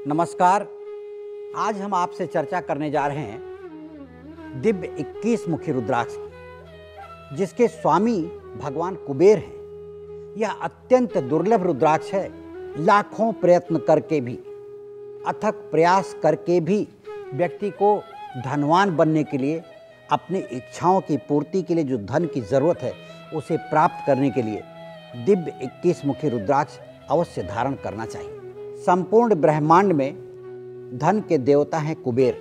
नमस्कार। आज हम आपसे चर्चा करने जा रहे हैं दिव्य 21 मुखी रुद्राक्ष की, जिसके स्वामी भगवान कुबेर हैं। यह अत्यंत दुर्लभ रुद्राक्ष है। लाखों प्रयत्न करके भी, अथक प्रयास करके भी व्यक्ति को धनवान बनने के लिए, अपनी इच्छाओं की पूर्ति के लिए जो धन की ज़रूरत है उसे प्राप्त करने के लिए दिव्य 21 मुखी रुद्राक्ष अवश्य धारण करना चाहिए। संपूर्ण ब्रह्मांड में धन के देवता हैं कुबेर,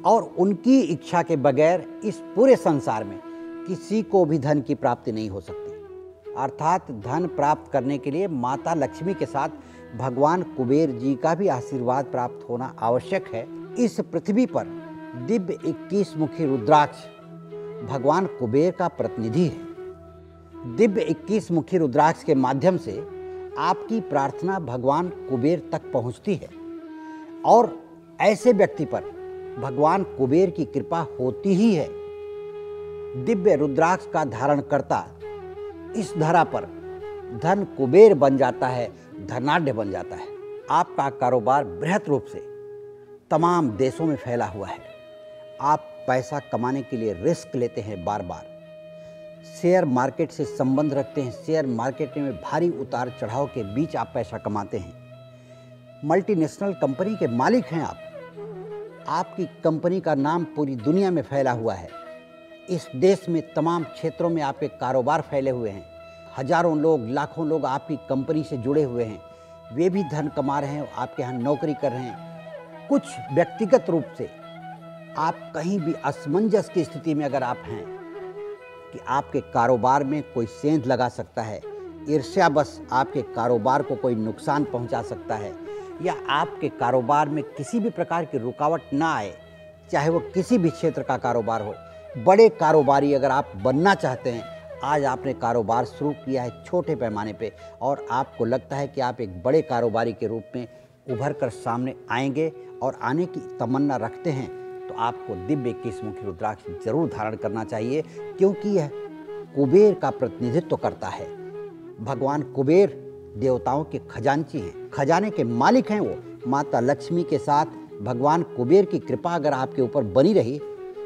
और उनकी इच्छा के बगैर इस पूरे संसार में किसी को भी धन की प्राप्ति नहीं हो सकती। अर्थात धन प्राप्त करने के लिए माता लक्ष्मी के साथ भगवान कुबेर जी का भी आशीर्वाद प्राप्त होना आवश्यक है। इस पृथ्वी पर दिव्य 21 मुखी रुद्राक्ष भगवान कुबेर का प्रतिनिधि है। दिव्य 21 मुखी रुद्राक्ष के माध्यम से आपकी प्रार्थना भगवान कुबेर तक पहुंचती है, और ऐसे व्यक्ति पर भगवान कुबेर की कृपा होती ही है। दिव्य रुद्राक्ष का धारण करता इस धरा पर धन कुबेर बन जाता है, धनाढ्य बन जाता है। आपका कारोबार बृहत रूप से तमाम देशों में फैला हुआ है। आप पैसा कमाने के लिए रिस्क लेते हैं, बार बार शेयर मार्केट से संबंध रखते हैं। शेयर मार्केट में भारी उतार चढ़ाव के बीच आप पैसा कमाते हैं। मल्टीनेशनल कंपनी के मालिक हैं आप। आपकी कंपनी का नाम पूरी दुनिया में फैला हुआ है। इस देश में तमाम क्षेत्रों में आपके कारोबार फैले हुए हैं। हजारों लोग, लाखों लोग आपकी कंपनी से जुड़े हुए हैं। वे भी धन कमा रहे हैं, आपके यहाँ नौकरी कर रहे हैं। कुछ व्यक्तिगत रूप से आप कहीं भी असमंजस की स्थिति में अगर आप हैं कि आपके कारोबार में कोई सेंध लगा सकता है, ईर्ष्यावश आपके कारोबार को कोई नुकसान पहुंचा सकता है, या आपके कारोबार में किसी भी प्रकार की रुकावट ना आए, चाहे वो किसी भी क्षेत्र का कारोबार हो। बड़े कारोबारी अगर आप बनना चाहते हैं, आज आपने कारोबार शुरू किया है छोटे पैमाने पे, और आपको लगता है कि आप एक बड़े कारोबारी के रूप में उभर कर सामने आएंगे और आने की तमन्ना रखते हैं, तो आपको दिव्य 21 मुखी रुद्राक्ष जरूर धारण करना चाहिए, क्योंकि यह कुबेर का प्रतिनिधित्व करता है। भगवान कुबेर देवताओं के खजांची हैं, खजाने के मालिक हैं। वो माता लक्ष्मी के साथ भगवान कुबेर की कृपा अगर आपके ऊपर बनी रही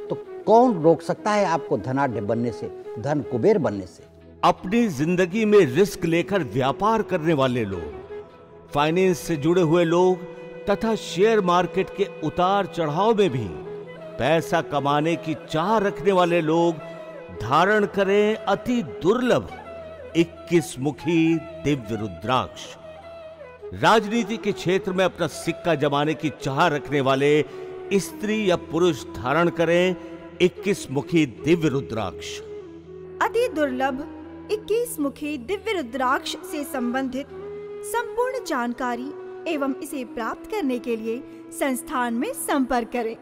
तो कौन रोक सकता है आपको धनाढ्य बनने से, धन कुबेर बनने से। अपनी जिंदगी में रिस्क लेकर व्यापार करने वाले लोग, फाइनेंस से जुड़े हुए लोग तथा शेयर मार्केट के उतार चढ़ाव में भी पैसा कमाने की चाह रखने वाले लोग धारण करें अति दुर्लभ 21 मुखी दिव्य रुद्राक्ष। राजनीति के क्षेत्र में अपना सिक्का जमाने की चाह रखने वाले स्त्री या पुरुष धारण करें 21 मुखी दिव्य रुद्राक्ष। अति दुर्लभ 21 मुखी दिव्य रुद्राक्ष से संबंधित संपूर्ण जानकारी एवं इसे प्राप्त करने के लिए संस्थान में संपर्क करें।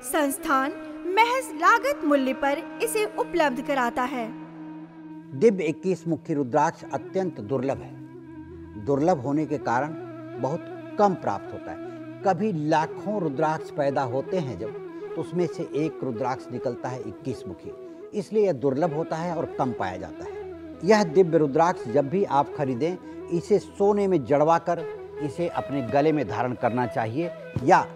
संस्थान महज लागत मूल्य पर इसे उपलब्ध कराता है। दिव्य 21 मुखी रुद्राक्ष अत्यंत दुर्लभ है। दुर्लभ होने के कारण बहुत कम प्राप्त होता है। कभी लाखों रुद्राक्ष पैदा होते हैं जब, तो उसमें से एक रुद्राक्ष निकलता है 21 मुखी, इसलिए यह दुर्लभ होता है और कम पाया जाता है। यह दिव्य रुद्राक्ष जब भी आप खरीदें, इसे सोने में जड़वा कर इसे अपने गले में धारण करना चाहिए, या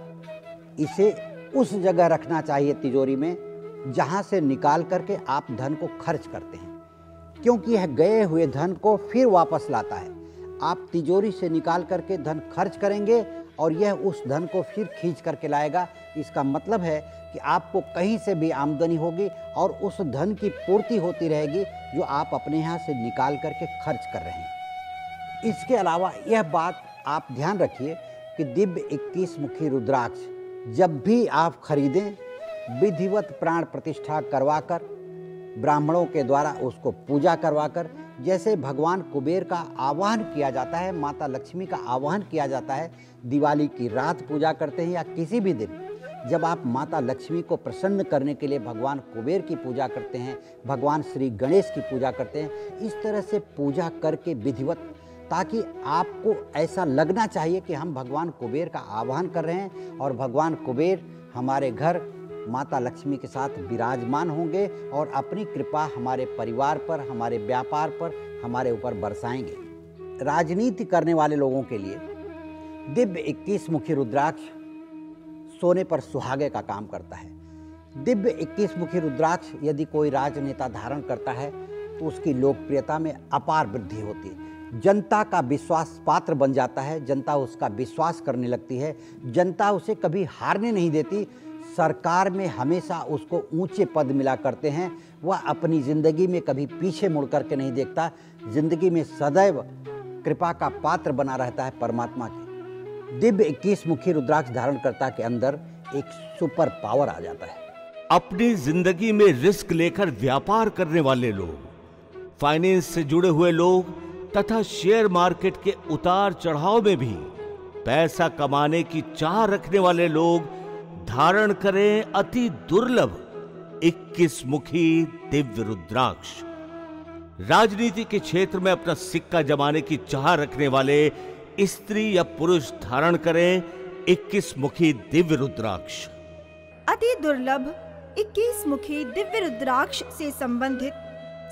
इसे उस जगह रखना चाहिए तिजोरी में जहां से निकाल करके आप धन को खर्च करते हैं, क्योंकि यह गए हुए धन को फिर वापस लाता है। आप तिजोरी से निकाल करके धन खर्च करेंगे और यह उस धन को फिर खींच करके लाएगा। इसका मतलब है कि आपको कहीं से भी आमदनी होगी और उस धन की पूर्ति होती रहेगी जो आप अपने यहाँ से निकाल करके खर्च कर रहे हैं। इसके अलावा यह बात आप ध्यान रखिए कि दिव्य 21 मुखी रुद्राक्ष जब भी आप खरीदें, विधिवत प्राण प्रतिष्ठा करवाकर, ब्राह्मणों के द्वारा उसको पूजा करवाकर, जैसे भगवान कुबेर का आवाहन किया जाता है, माता लक्ष्मी का आवाहन किया जाता है, दिवाली की रात पूजा करते हैं या किसी भी दिन जब आप माता लक्ष्मी को प्रसन्न करने के लिए भगवान कुबेर की पूजा करते हैं, भगवान श्री गणेश की पूजा करते हैं, इस तरह से पूजा करके विधिवत, ताकि आपको ऐसा लगना चाहिए कि हम भगवान कुबेर का आह्वान कर रहे हैं और भगवान कुबेर हमारे घर माता लक्ष्मी के साथ विराजमान होंगे और अपनी कृपा हमारे परिवार पर, हमारे व्यापार पर, हमारे ऊपर बरसाएंगे। राजनीति करने वाले लोगों के लिए दिव्य 21 मुखी रुद्राक्ष सोने पर सुहागे का काम करता है। दिव्य 21 मुखी रुद्राक्ष यदि कोई राजनेता धारण करता है तो उसकी लोकप्रियता में अपार वृद्धि होती है। जनता का विश्वास पात्र बन जाता है, जनता उसका विश्वास करने लगती है, जनता उसे कभी हारने नहीं देती। सरकार में हमेशा उसको ऊंचे पद मिला करते हैं। वह अपनी ज़िंदगी में कभी पीछे मुड़ करके नहीं देखता, ज़िंदगी में सदैव कृपा का पात्र बना रहता है परमात्मा के। दिव्य 21 मुखी रुद्राक्ष धारणकर्ता के अंदर एक सुपर पावर आ जाता है। अपनी जिंदगी में रिस्क लेकर व्यापार करने वाले लोग, फाइनेंस से जुड़े हुए लोग तथा शेयर मार्केट के उतार चढ़ाव में भी पैसा कमाने की चाह रखने वाले लोग धारण करें अति दुर्लभ 21 मुखी दिव्य रुद्राक्ष। राजनीति के क्षेत्र में अपना सिक्का जमाने की चाह रखने वाले स्त्री या पुरुष धारण करें 21 मुखी दिव्य रुद्राक्ष। अति दुर्लभ 21 मुखी दिव्य रुद्राक्ष से संबंधित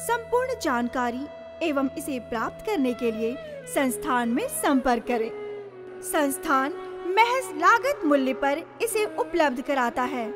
संपूर्ण जानकारी एवं इसे प्राप्त करने के लिए संस्थान में संपर्क करें। संस्थान महज लागत मूल्य पर इसे उपलब्ध कराता है।